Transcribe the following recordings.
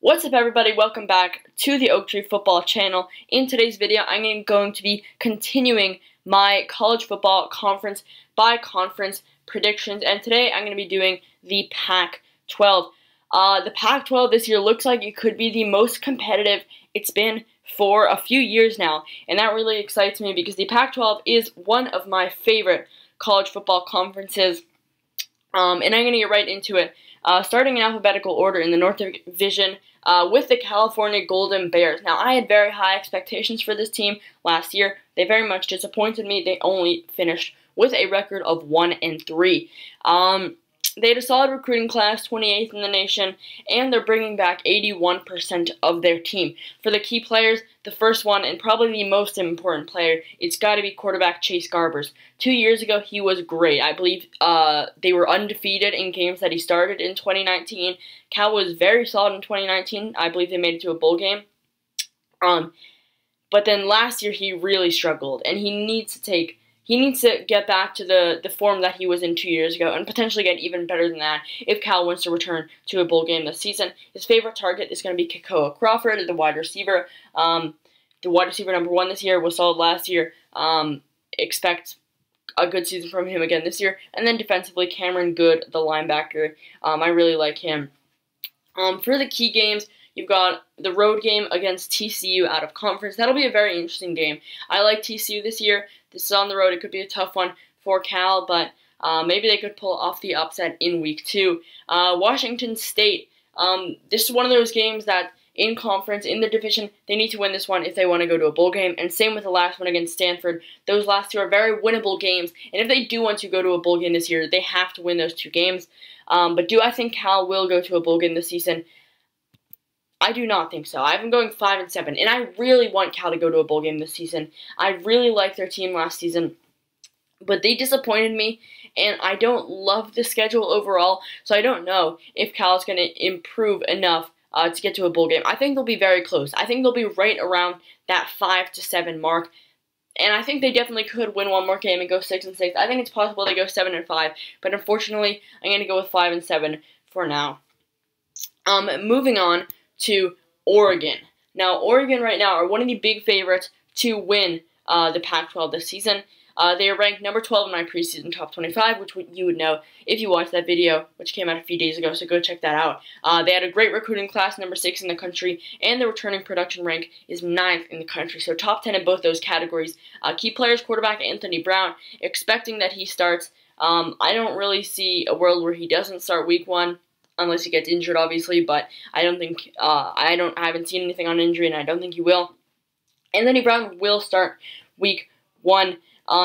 What's up, everybody? Welcome back to the Oak Tree Football channel. In today's video, I'm going to be continuing my college football conference by conference predictions, and today I'm going to be doing the Pac-12. The Pac-12 this year looks like it could be the most competitive it's been for a few years now, and that really excites me because the Pac-12 is one of my favorite college football conferences, and I'm going to get right into it. Starting in alphabetical order in the North Division with the California Golden Bears. Now, I had very high expectations for this team last year. They very much disappointed me. They only finished with a record of 1-3. They had a solid recruiting class, 28th in the nation, and they're bringing back 81% of their team. For the key players, the first one, and probably the most important player, it's got to be quarterback Chase Garbers. 2 years ago, he was great. I believe they were undefeated in games that he started in 2019. Cal was very solid in 2019. I believe they made it to a bowl game. But then last year, he really struggled, and he needs to get back to the form that he was in 2 years ago and potentially get even better than that if Cal wants to return to a bowl game this season. His favorite target is going to be Kekoa Crawford, the wide receiver. The wide receiver number 1 this year was solid last year. Expect a good season from him again this year. And then defensively, Cameron Good, the linebacker. I really like him. For the key games, you've got the road game against TCU out of conference. That'll be a very interesting game. I like TCU this year. This is on the road. It could be a tough one for Cal, but maybe they could pull off the upset in week 2. Washington State. This is one of those games that in conference, in the division, they need to win this one if they want to go to a bowl game. And same with the last one against Stanford. Those last two are very winnable games. And if they do want to go to a bowl game this year, they have to win those 2 games. But do I think Cal will go to a bowl game this season? I do not think so. I have them going 5-7, and I really want Cal to go to a bowl game this season. I really liked their team last season, but they disappointed me, and I don't love the schedule overall, so I don't know if Cal is going to improve enough to get to a bowl game. I think they'll be very close. I think they'll be right around that 5-7 mark, and I think they definitely could win one more game and go 6-6. I think it's possible they go 7-5, but unfortunately, I'm going to go with 5-7 for now. Moving on to Oregon. Now, Oregon right now are one of the big favorites to win the Pac-12 this season. They are ranked number 12 in my preseason top 25, which you would know if you watched that video, which came out a few days ago, so go check that out. They had a great recruiting class, number 6 in the country, and the returning production rank is 9th in the country, so top 10 in both those categories. Key players, quarterback Anthony Brown, expecting that he starts. I don't really see a world where he doesn't start week 1. Unless he gets injured, obviously, but I don't think, I haven't seen anything on injury, and I don't think he will. Anthony Brown will start week 1.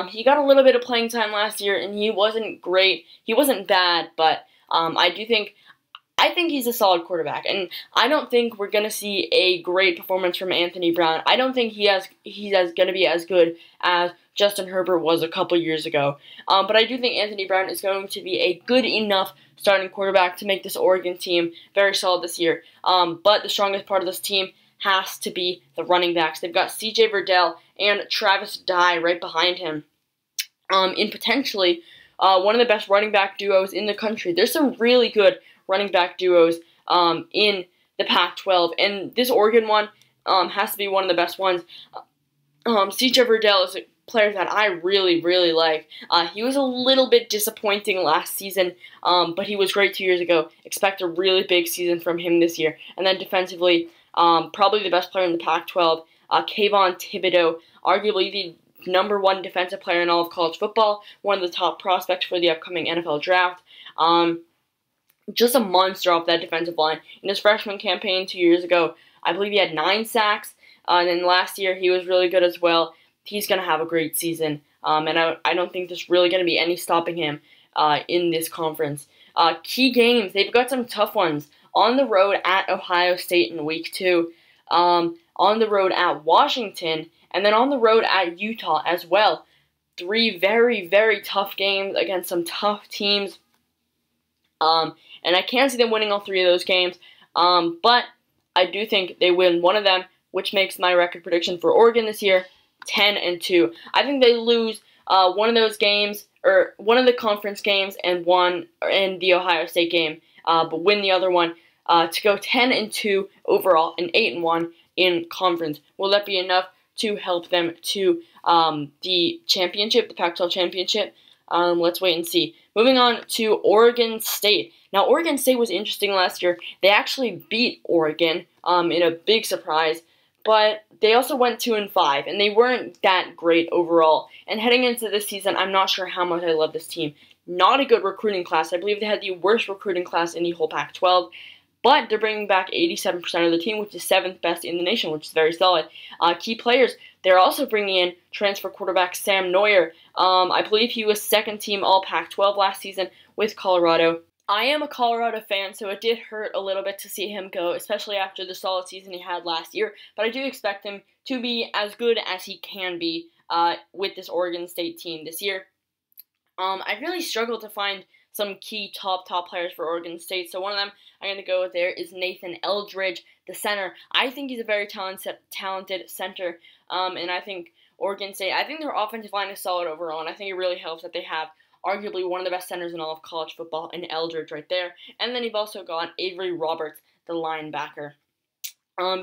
He got a little bit of playing time last year, and he wasn't great. He wasn't bad, but I think he's a solid quarterback, and I don't think we're going to see a great performance from Anthony Brown. I don't think he's going to be as good as Justin Herbert was a couple years ago. But I do think Anthony Brown is going to be a good enough starting quarterback to make this Oregon team very solid this year. But the strongest part of this team has to be the running backs. They've got C.J. Verdell and Travis Dye right behind him in potentially one of the best running back duos in the country. There's some really good running back duos in the Pac-12, and this Oregon one has to be one of the best ones. C.J. Verdell is a player that I really, really like. He was a little bit disappointing last season, but he was great 2 years ago. Expect a really big season from him this year. And then defensively, probably the best player in the Pac-12, Kayvon Thibodeau, arguably the number 1 defensive player in all of college football, one of the top prospects for the upcoming NFL draft. Just a monster off that defensive line. In his freshman campaign 2 years ago, I believe he had 9 sacks, and then last year he was really good as well. He's going to have a great season, and I don't think there's really going to be any stopping him in this conference. Key games, they've got some tough ones. On the road at Ohio State in week 2, on the road at Washington, and then on the road at Utah as well. 3 very, very tough games against some tough teams, and I can't see them winning all 3 of those games, but I do think they win one of them, which makes my record prediction for Oregon this year 10-2. I think they lose one of those games, or one of the conference games, and the Ohio State game, but win the other one. to go 10-2 overall and 8-1 in conference. Will that be enough to help them to the championship, the Pac-12 championship? Let's wait and see. Moving on to Oregon State. Now, Oregon State was interesting last year. They actually beat Oregon in a big surprise, but they also went 2-5, and they weren't that great overall. And heading into this season, I'm not sure how much I love this team. Not a good recruiting class. I believe they had the worst recruiting class in the whole Pac-12. But they're bringing back 87% of the team, which is 7th best in the nation, which is very solid. Key players, they're also bringing in transfer quarterback Sam Neuer. I believe he was second team All Pac-12 last season with Colorado. I am a Colorado fan, so it did hurt a little bit to see him go, especially after the solid season he had last year. But I do expect him to be as good as he can be with this Oregon State team this year. I really struggled to find some key top players for Oregon State. So one of them I'm going to go with there is Nathan Eldridge, the center. I think he's a very talented center, and I think Oregon State, I think their offensive line is solid overall, and I think it really helps that they have arguably one of the best centers in all of college football in Eldridge right there. And then you've also got Avery Roberts, the linebacker.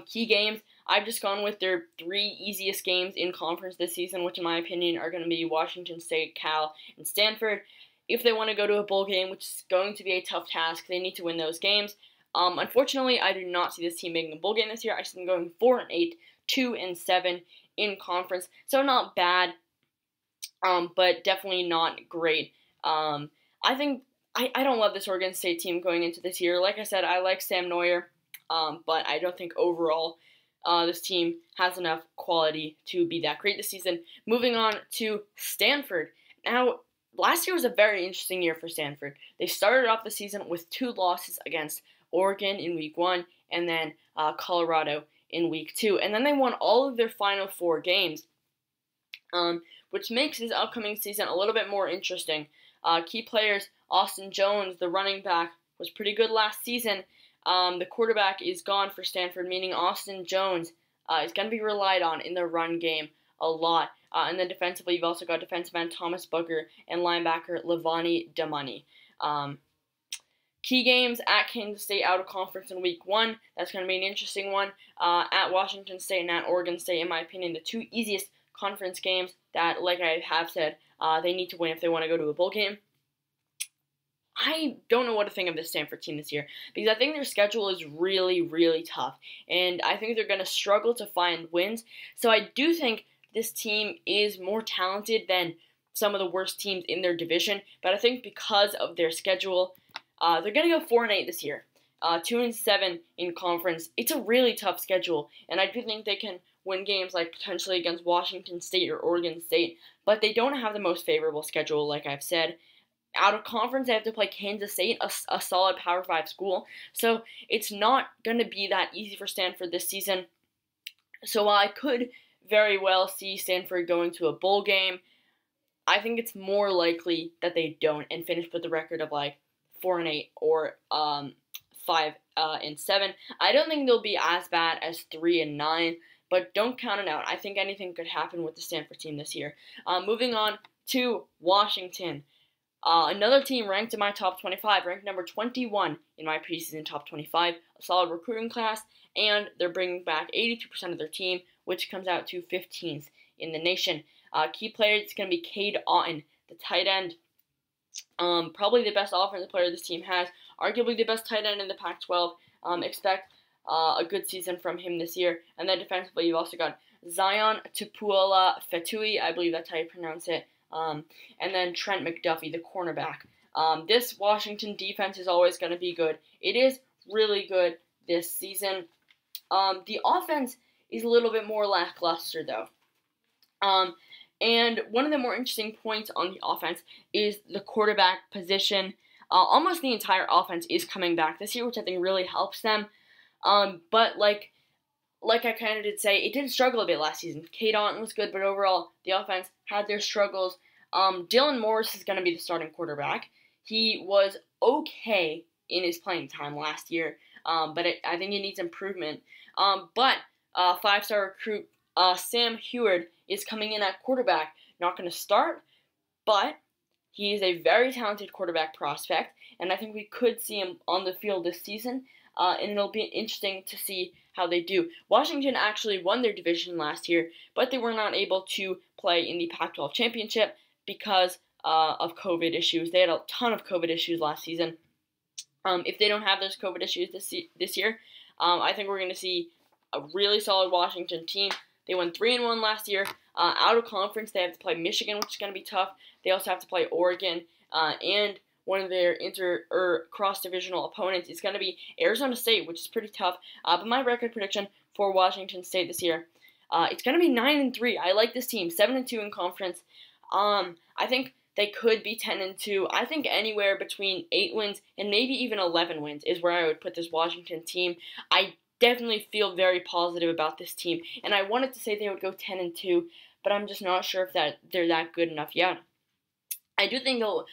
Key games, I've just gone with their 3 easiest games in conference this season, which in my opinion are going to be Washington State, Cal, and Stanford. If they want to go to a bowl game, which is going to be a tough task, they need to win those games. Unfortunately, I do not see this team making a bowl game this year. I see them going 4-8, 2-7 in conference. So not bad, but definitely not great. I think I don't love this Oregon State team going into this year. Like I said, I like Sam Neuer, but I don't think overall this team has enough quality to be that great this season. Moving on to Stanford. Now, last year was a very interesting year for Stanford. They started off the season with 2 losses against Oregon in Week 1 and then Colorado in Week 2. And then they won all of their final 4 games, which makes this upcoming season a little bit more interesting. Key players, Austin Jones, the running back, was pretty good last season. The quarterback is gone for Stanford, meaning Austin Jones is going to be relied on in the run game a lot. And then defensively, you've also got defensive end Thomas Booker and linebacker Levani Damani. Key games at Kansas State out of conference in Week 1. That's going to be an interesting one. At Washington State and at Oregon State, in my opinion, the 2 easiest conference games that, like I have said, they need to win if they want to go to a bowl game. I don't know what to think of this Stanford team this year because I think their schedule is really, really tough. And I think they're going to struggle to find wins. So I do think this team is more talented than some of the worst teams in their division. But I think because of their schedule, they're going to go 4-8 this year. 2-7 in conference. It's a really tough schedule. And I do think they can win games like potentially against Washington State or Oregon State. But they don't have the most favorable schedule, like I've said. Out of conference, they have to play Kansas State, a solid Power 5 school. So it's not going to be that easy for Stanford this season. So while I could very well see Stanford going to a bowl game, I think it's more likely that they don't and finish with the record of like 4-8 or 5-7. I don't think they'll be as bad as 3-9, but don't count it out. I think anything could happen with the Stanford team this year. Moving on to Washington. Another team ranked in my top 25, ranked number 21 in my preseason top 25, a solid recruiting class, and they're bringing back 82% of their team, which comes out to 15th in the nation. Key players, it's going to be Cade Otton, the tight end. Probably the best offensive player this team has, arguably the best tight end in the Pac-12. Expect a good season from him this year. And then defensively, you've also got Zion Tupuola-Fetui, I believe that's how you pronounce it. And then Trent McDuffie, the cornerback. This Washington defense is always going to be good. It is really good this season. The offense is a little bit more lackluster, though. And one of the more interesting points on the offense is the quarterback position. Almost the entire offense is coming back this year, which I think really helps them. But like I kind of did say, it did struggle a bit last season. Cade Otton was good, but overall, the offense had their struggles. Dylan Morris is going to be the starting quarterback. He was okay in his playing time last year, but I think he needs improvement. But 5-star recruit Sam Heward is coming in at quarterback. Not going to start, but he is a very talented quarterback prospect, and I think we could see him on the field this season. and it'll be interesting to see how they do. Washington actually won their division last year, but they were not able to play in the Pac-12 championship because of COVID issues. They had a ton of COVID issues last season. If they don't have those COVID issues this year, I think we're going to see a really solid Washington team. They won 3-1 last year. Out of conference, they have to play Michigan, which is going to be tough. They also have to play Oregon, and one of their cross-divisional opponents is going to be Arizona State, which is pretty tough. But my record prediction for Washington State this year, it's going to be 9-3. I like this team, 7-2 in conference. I think they could be 10-2. I think anywhere between 8 wins and maybe even 11 wins is where I would put this Washington team. I definitely feel very positive about this team, and I wanted to say they would go 10-2, but I'm just not sure if they're that good enough yet. I do think they'll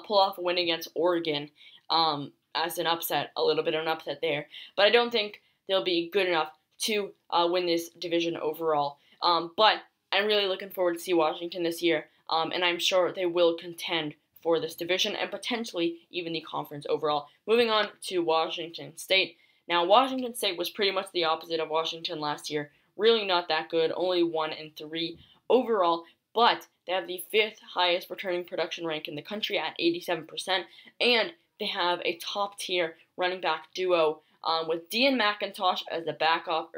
pull off a win against Oregon as an upset, a little bit of an upset there, but I don't think they'll be good enough to win this division overall. But I'm really looking forward to see Washington this year, and I'm sure they will contend for this division and potentially even the conference overall. Moving on to Washington State. Now, Washington State was pretty much the opposite of Washington last year. Really not that good, only 1-3 overall, but they have the 5th highest returning production rank in the country at 87%, and they have a top-tier running back duo with Dion McIntosh as the backup,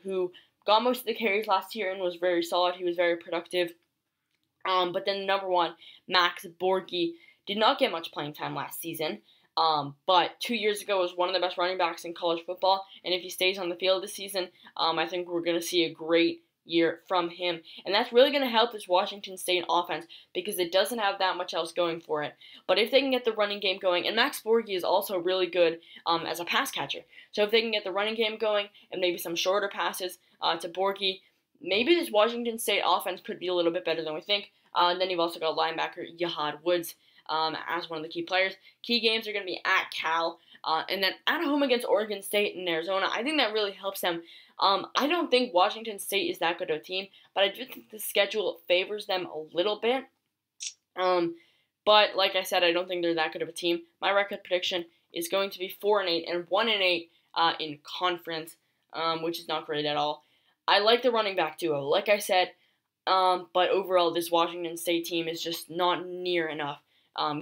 who got most of the carries last year and was very solid. He was very productive. But then number 1, Max Borghi, did not get much playing time last season, but 2 years ago was one of the best running backs in college football, and if he stays on the field this season, I think we're going to see a great year from him, and that's really going to help this Washington State offense because it doesn't have that much else going for it. But if they can get the running game going, and Max Borghi is also really good as a pass catcher, so if they can get the running game going and maybe some shorter passes to Borghi, maybe this Washington State offense could be a little bit better than we think. And then you've also got linebacker Yahad Woods as one of the key players. Key games are going to be at Cal, and then at home against Oregon State and Arizona. I think that really helps them. I don't think Washington State is that good of a team, but I do think the schedule favors them a little bit. But like I said, I don't think they're that good of a team. My record prediction is going to be 4-8 and 1-8 in conference, which is not great at all. I like the running back duo, like I said, but overall this Washington State team is just not near enough.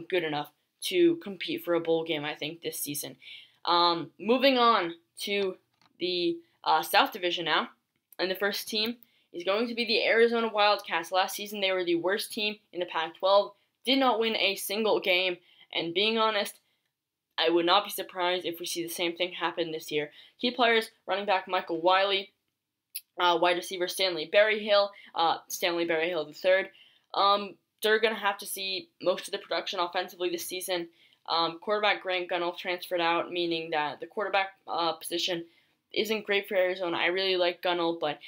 Good enough to compete for a bowl game, I think, this season. Moving on to the South Division now, and the first team is going to be the Arizona Wildcats. Last season, they were the worst team in the Pac-12, did not win a single game, and being honest, I would not be surprised if we see the same thing happen this year. Key players, running back Michael Wiley, wide receiver Stanley Berryhill III. They're going to have to see most of the production offensively this season. Quarterback Grant Gunnell transferred out, meaning that the quarterback position isn't great for Arizona. I really like Gunnell, but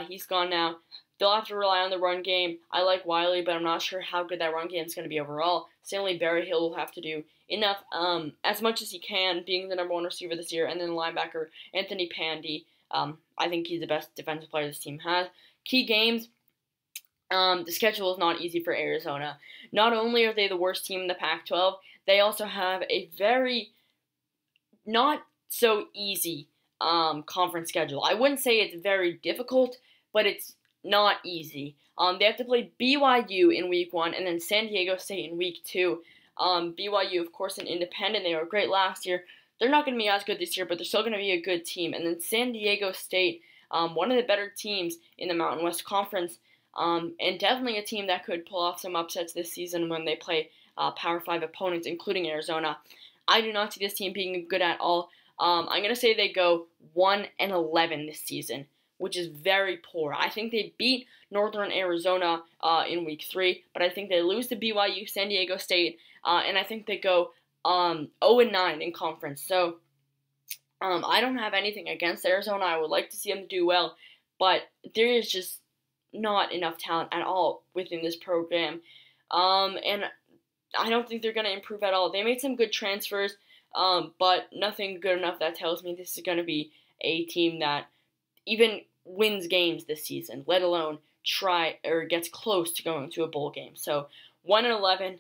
he's gone now. They'll have to rely on the run game. I like Wiley, but I'm not sure how good that run game is going to be overall. Stanley Berryhill will have to do enough, as much as he can, being the number 1 receiver this year, and then linebacker Anthony Pandy. I think he's the best defensive player this team has. Key games. The schedule is not easy for Arizona. Not only are they the worst team in the Pac-12, they also have a very not so easy conference schedule. I wouldn't say it's very difficult, but it's not easy. They have to play BYU in week 1 and then San Diego State in week 2. BYU, of course, an independent. They were great last year. They're not going to be as good this year, but they're still going to be a good team. And then San Diego State, one of the better teams in the Mountain West Conference. And definitely a team that could pull off some upsets this season when they play Power 5 opponents, including Arizona. I do not see this team being good at all. I'm going to say they go 1-11 this season, which is very poor. I think they beat Northern Arizona in week 3, but I think they lose to BYU, San Diego State, and I think they go 0-9 in conference. So I don't have anything against Arizona. I would like to see them do well, but there is just not enough talent at all within this program, and I don't think they're going to improve at all. They made some good transfers, but nothing good enough that tells me this is going to be a team that even wins games this season, let alone try or gets close to going to a bowl game. So 1-11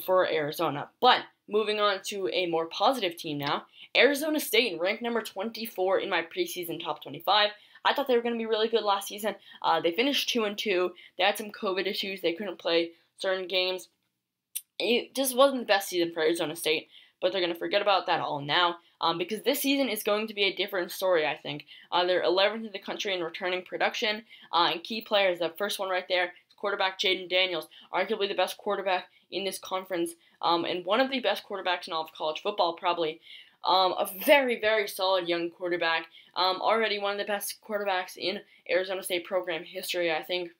for Arizona. But moving on to a more positive team now. Arizona State, ranked number 24 in my preseason top 25. I thought they were going to be really good last season. They finished 2-2. They had some COVID issues. They couldn't play certain games. It just wasn't the best season for Arizona State, but they're going to forget about that all now because this season is going to be a different story, I think. They're 11th in the country in returning production, and key players. The first one right there is quarterback Jaden Daniels, arguably the best quarterback in this conference, and one of the best quarterbacks in all of college football, probably. A very, very solid young quarterback, already one of the best quarterbacks in Arizona State program history, I think.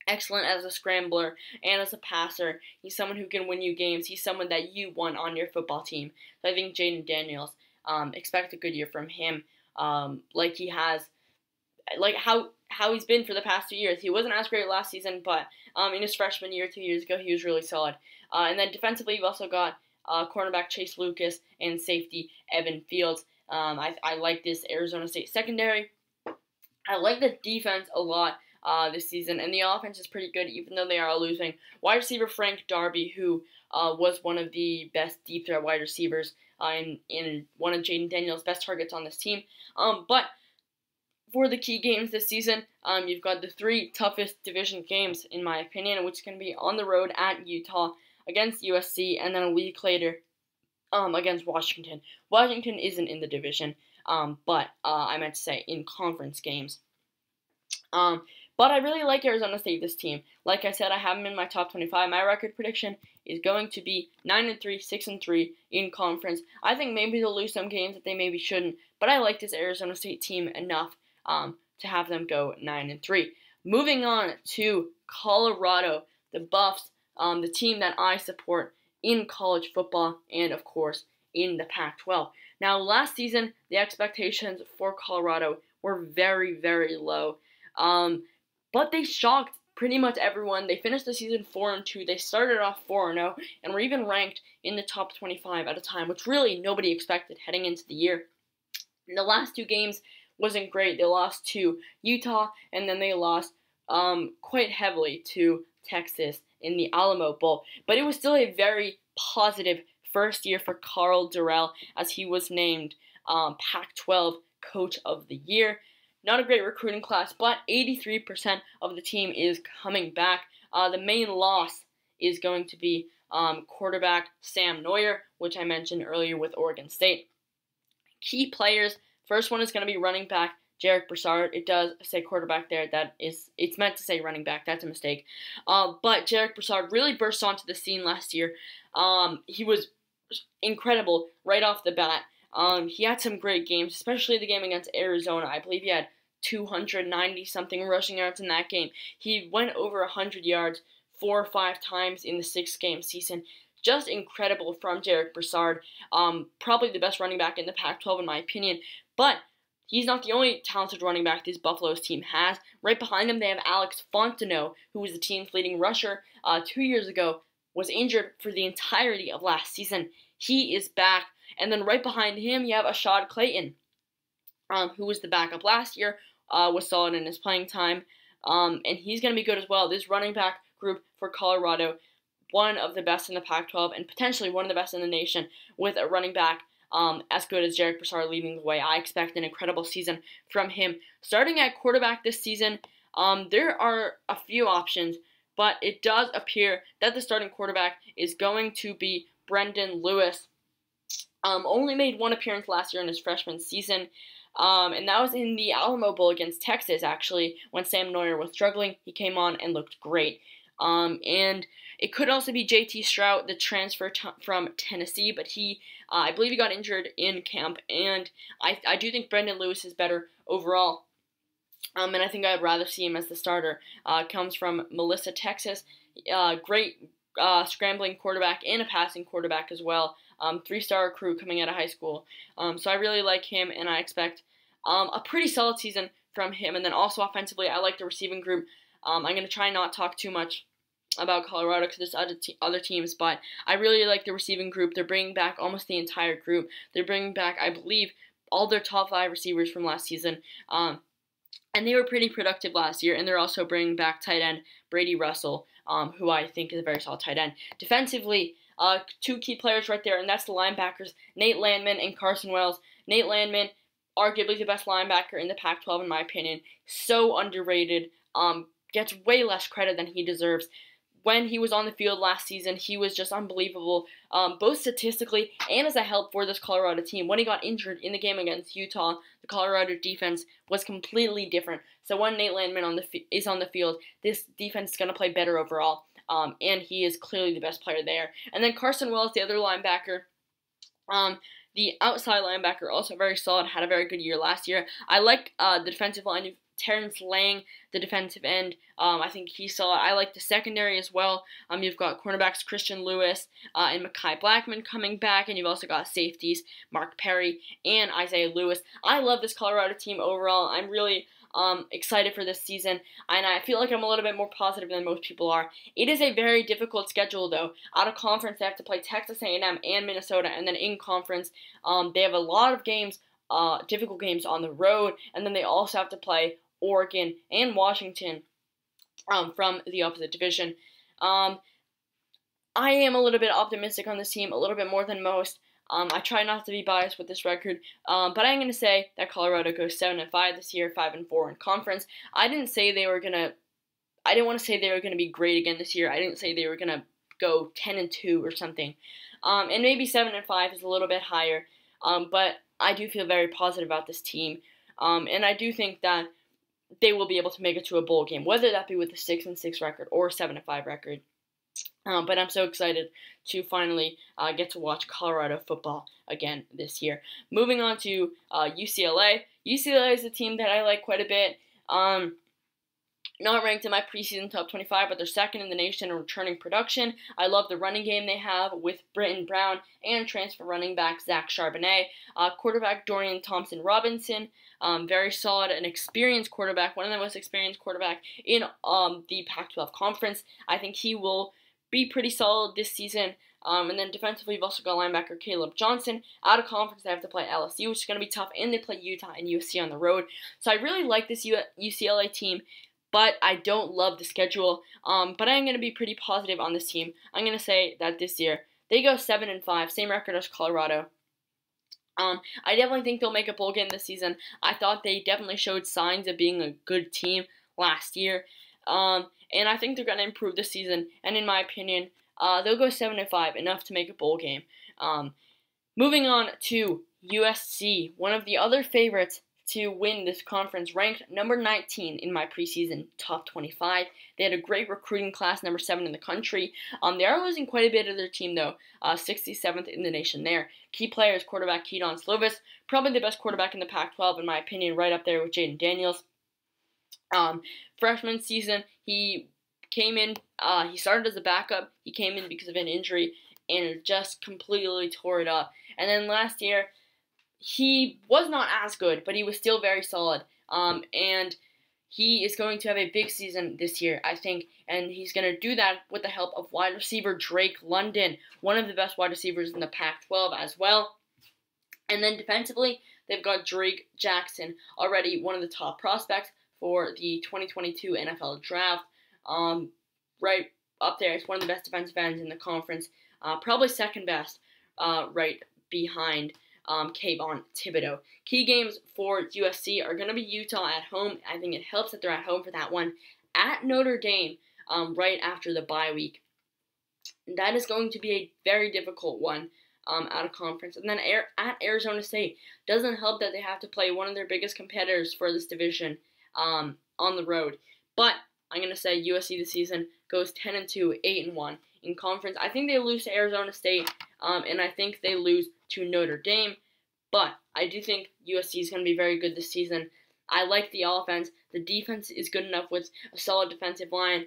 Excellent as a scrambler and as a passer. He's someone who can win you games. He's someone that you want on your football team. So I think Jaden Daniels, expect a good year from him, like he has, like how he's been for the past 2 years. He wasn't as great last season, but in his freshman year 2 years ago, he was really solid. And then defensively, you've also got cornerback Chase Lucas and safety Evan Fields. I like this Arizona State secondary. I like the defense a lot this season, and the offense is pretty good, even though they are losing wide receiver Frank Darby, who was one of the best deep threat wide receivers in one of Jaden Daniels' best targets on this team. But for the key games this season, you've got the 3 toughest division games, in my opinion, which is going to be on the road at Utah, against USC, and then a week later against Washington. Washington isn't in the division, but I meant to say in conference games. But I really like Arizona State, this team. Like I said, I have them in my top 25. My record prediction is going to be 9-3, 6-3 in conference. I think maybe they'll lose some games that they maybe shouldn't, but I like this Arizona State team enough to have them go 9-3. Moving on to Colorado, the Buffs, the team that I support in college football and, of course, in the Pac-12. Now, last season, the expectations for Colorado were very, very low. But they shocked pretty much everyone. They finished the season 4-2. They started off 4-0 and were even ranked in the top 25 at a time, which really nobody expected heading into the year. And the last 2 games wasn't great. They lost to Utah, and then they lost quite heavily to Texas in the Alamo Bowl. But it was still a very positive first year for Karl Dorrell, as he was named Pac-12 Coach of the Year. Not a great recruiting class, but 83% of the team is coming back. The main loss is going to be quarterback Sam Neuer, which I mentioned earlier with Oregon State. Key players, first one is going to be running back Jarek Broussard. It does say quarterback there. It's meant to say running back. That's a mistake. But Jarek Broussard really burst onto the scene last year. He was incredible right off the bat. He had some great games, especially the game against Arizona. I believe he had 290-something rushing yards in that game. He went over 100 yards 4 or 5 times in the 6-game season. Just incredible from Jarek Broussard. Probably the best running back in the Pac-12 in my opinion. But he's not the only talented running back this Buffalo's team has. Right behind him, they have Alex Fontenot, who was the team's leading rusher 2 years ago, was injured for the entirety of last season. He is back. And then right behind him, you have Ashad Clayton, who was the backup last year, was solid in his playing time, and he's going to be good as well. This running back group for Colorado, one of the best in the Pac-12, and potentially one of the best in the nation, with a running back as good as Jarek Broussard leading the way. I expect an incredible season from him. Starting at quarterback this season, there are a few options, but it does appear that the starting quarterback is going to be Brendan Lewis. Only made 1 appearance last year in his freshman season, and that was in the Alamo Bowl against Texas, actually, when Sam Neuer was struggling. He came on and looked great. And it could also be J.T. Strout, the transfer from Tennessee, but I believe he got injured in camp, and I do think Brendan Lewis is better overall. And I think I'd rather see him as the starter. Comes from Melissa, Texas. Great scrambling quarterback and a passing quarterback as well. 3-star recruit coming out of high school. So I really like him, and I expect a pretty solid season from him. And then also offensively, I like the receiving group. I'm going to try not talk too much about Colorado because there's other teams, but I really like the receiving group. They're bringing back almost the entire group. They're bringing back, I believe, all their top 5 receivers from last season. And they were pretty productive last year, and they're also bringing back tight end Brady Russell, who I think is a very solid tight end. Defensively, two key players right there, and that's the linebackers, Nate Landman and Carson Wells. Nate Landman, arguably the best linebacker in the Pac-12 in my opinion. So underrated. Gets way less credit than he deserves. When he was on the field last season, he was just unbelievable, both statistically and as a help for this Colorado team. When he got injured in the game against Utah, the Colorado defense was completely different. So when Nate Landman is on the field, this defense is going to play better overall, and he is clearly the best player there. And then Carson Wells, the other linebacker, the outside linebacker, also very solid, had a very good year last year. I like the defensive line. Terrence Lang, the defensive end, I think he's solid. I like the secondary as well. You've got cornerbacks Christian Lewis and Mekhi Blackman coming back, and you've also got safeties Mark Perry and Isaiah Lewis. I love this Colorado team overall. I'm really excited for this season, and I feel like I'm a little bit more positive than most people are. It is a very difficult schedule, though. Out of conference, they have to play Texas A&M and Minnesota, and then in conference, they have a lot of games, difficult games on the road, and then they also have to play Oregon and Washington from the opposite division. I am a little bit optimistic on this team, a little bit more than most. I try not to be biased with this record, but I'm going to say that Colorado goes 7-5 this year, 5-4 in conference. I didn't want to say they were going to be great again this year. I didn't say they were going to go 10-2 or something. And maybe 7-5 is a little bit higher, but I do feel very positive about this team, and I do think that they will be able to make it to a bowl game, whether that be with a 6-6 record or a 7-5 record. But I'm so excited to finally get to watch Colorado football again this year. Moving on to UCLA. UCLA is a team that I like quite a bit. Not ranked in my preseason top 25, but they're second in the nation in returning production. I love the running game they have with Britton Brown and transfer running back Zach Charbonnet. Quarterback Dorian Thompson-Robinson, very solid, an experienced quarterback, one of the most experienced quarterback in the Pac-12 conference. I think he will be pretty solid this season. And then defensively, you've also got linebacker Caleb Johnson. Out of conference, they have to play LSU, which is going to be tough, and they play Utah and USC on the road. So I really like this UCLA team, but I don't love the schedule. But I'm going to be pretty positive on this team. I'm going to say that this year, they go 7-5, same record as Colorado. I definitely think they'll make a bowl game this season. I thought they definitely showed signs of being a good team last year. And I think they're going to improve this season. And in my opinion, they'll go 7-5, enough to make a bowl game. Moving on to USC, one of the other favorites to win this conference, ranked number 19 in my preseason top 25. They had a great recruiting class, number 7 in the country. They are losing quite a bit of their team, though, 67th in the nation there. Key players, quarterback Keaton Slovis, probably the best quarterback in the Pac-12, in my opinion, right up there with Jaden Daniels. Freshman season, he came in, he started as a backup, he came in because of an injury, and just completely tore it up. And then last year, he was not as good, but he was still very solid. And he is going to have a big season this year, I think, and he's going to do that with the help of wide receiver Drake London, one of the best wide receivers in the Pac-12 as well. And then defensively, they've got Drake Jackson, already one of the top prospects for the 2022 NFL Draft. Right up there, it's one of the best defensive ends in the conference, probably second best, right behind Kayvon Thibodeau. Key games for USC are going to be Utah at home. I think it helps that they're at home for that one. At Notre Dame, right after the bye week. That is going to be a very difficult one out of conference. And then at Arizona State, doesn't help that they have to play one of their biggest competitors for this division on the road. But I'm going to say USC this season goes 10-2, 8-1 in conference. I think they lose to Arizona State, and I think they lose to Notre Dame, but I do think USC is going to be very good this season. I like the offense. The defense is good enough with a solid defensive line.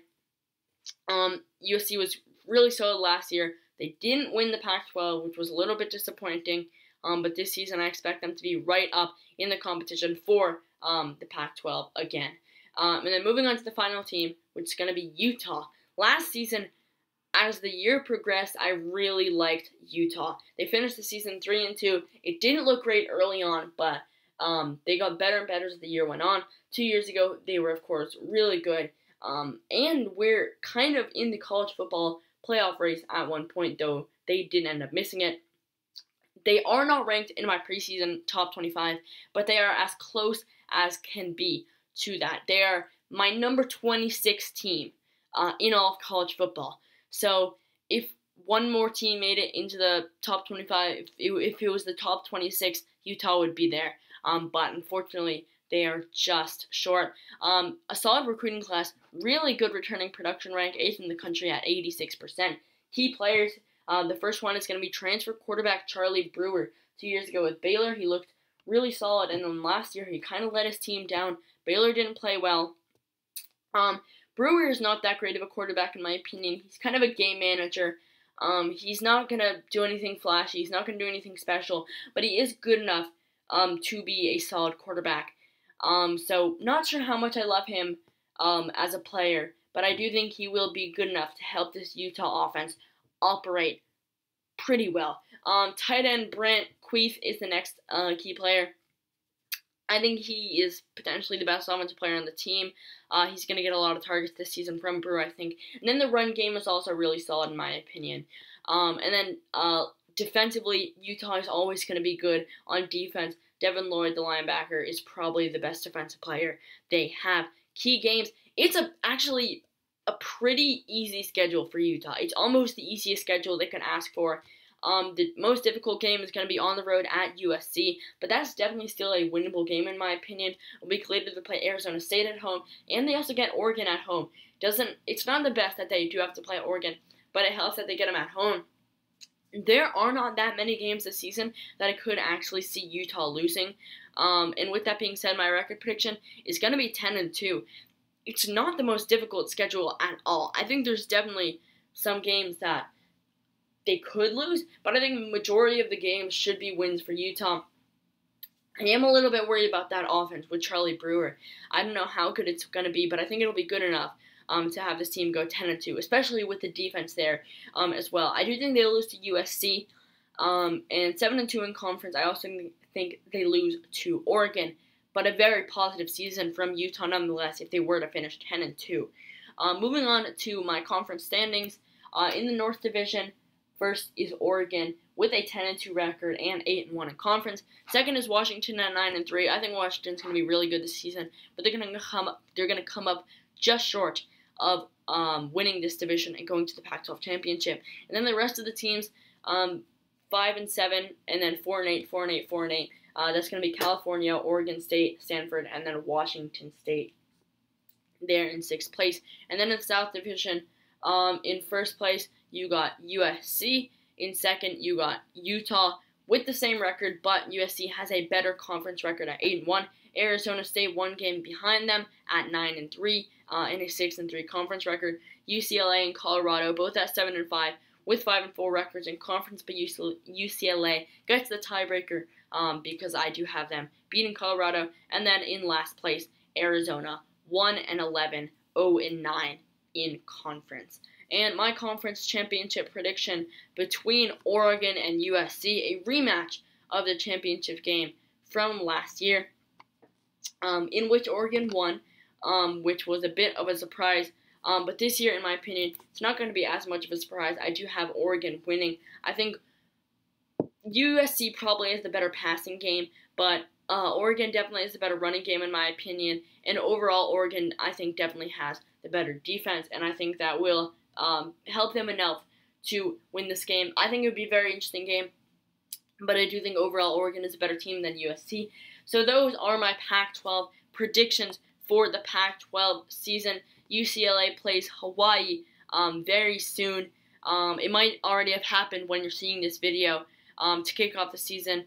USC was really solid last year. They didn't win the Pac-12, which was a little bit disappointing, but this season I expect them to be right up in the competition for the Pac-12 again. And then moving on to the final team, which is going to be Utah. Last season, as the year progressed, I really liked Utah. They finished the season 3-2. It didn't look great early on, but they got better and better as the year went on. 2 years ago, they were, of course, really good. And we're kind of in the college football playoff race at one point, though they did end up missing it. They are not ranked in my preseason top 25, but they are as close as can be to that. They are my number 26 team in all of college football. So if one more team made it into the top 25, if it was the top 26, Utah would be there. But unfortunately, they are just short. A solid recruiting class, really good returning production, rank 8th in the country at 86%. Key players, the first one is going to be transfer quarterback Charlie Brewer. 2 years ago with Baylor, he looked really solid, and then last year he kind of let his team down. Baylor didn't play well. Brewer is not that great of a quarterback in my opinion. He's kind of a game manager. He's not going to do anything flashy. He's not going to do anything special, but he is good enough to be a solid quarterback. So not sure how much I love him as a player, but I do think he will be good enough to help this Utah offense operate pretty well. Tight end Brent Queef is the next key player. I think he is potentially the best offensive player on the team. He's going to get a lot of targets this season from Brewer, I think. And then the run game is also really solid in my opinion. And then defensively, Utah is always going to be good on defense. Devin Lloyd, the linebacker, is probably the best defensive player they have. Key games. It's actually a pretty easy schedule for Utah. It's almost the easiest schedule they can ask for. The most difficult game is going to be on the road at USC, but that's definitely still a winnable game in my opinion. A week later they play Arizona State at home, and they also get Oregon at home. It's not the best that they do have to play Oregon, but it helps that they get them at home. There are not that many games this season that I could actually see Utah losing. And with that being said, my record prediction is going to be 10-2. It's not the most difficult schedule at all. I think there's definitely some games that they could lose, but I think the majority of the games should be wins for Utah. I am a little bit worried about that offense with Charlie Brewer. I don't know how good it's going to be, but I think it'll be good enough to have this team go 10-2, especially with the defense there as well. I do think they'll lose to USC, and 7-2 in conference. I also think they lose to Oregon, but a very positive season from Utah nonetheless if they were to finish 10-2. Moving on to my conference standings, in the North Division, first is Oregon with a 10-2 record and 8-1 in conference. Second is Washington at 9-3. I think Washington's going to be really good this season, but they're going to come up just short of winning this division and going to the Pac-12 championship. And then the rest of the teams, 5-7, and then 4-8, 4-8, 4-8. That's going to be California, Oregon State, Stanford, and then Washington State there in 6th place. And then in the South Division, in 1st place, you got USC. In 2nd, you got Utah with the same record, but USC has a better conference record at 8-1. Arizona State 1 game behind them at 9-3, and a 6-3 conference record. UCLA and Colorado both at 7-5 with 5-4 records in conference, but UCLA gets the tiebreaker because I do have them beating Colorado. And then in last place, Arizona 1-11, 0-9 in conference. And my conference championship prediction between Oregon and USC, a rematch of the championship game from last year, in which Oregon won, which was a bit of a surprise. But this year, in my opinion, it's not going to be as much of a surprise. I do have Oregon winning. I think USC probably has the better passing game, but Oregon definitely has the better running game, in my opinion. And overall, Oregon, I think, definitely has the better defense, and I think that will help them enough to win this game. I think it would be a very interesting game, but I do think overall Oregon is a better team than USC. So those are my Pac-12 predictions for the Pac-12 season. UCLA plays Hawaii very soon. It might already have happened when you're seeing this video to kick off the season.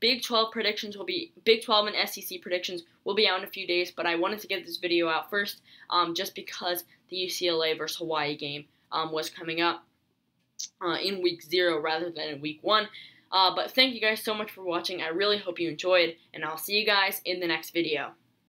Big 12 predictions will be Big 12 and SEC predictions will be out in a few days, but I wanted to get this video out first just because the UCLA versus Hawaii game was coming up in week 0 rather than in week 1. But thank you guys so much for watching. I really hope you enjoyed, and I'll see you guys in the next video.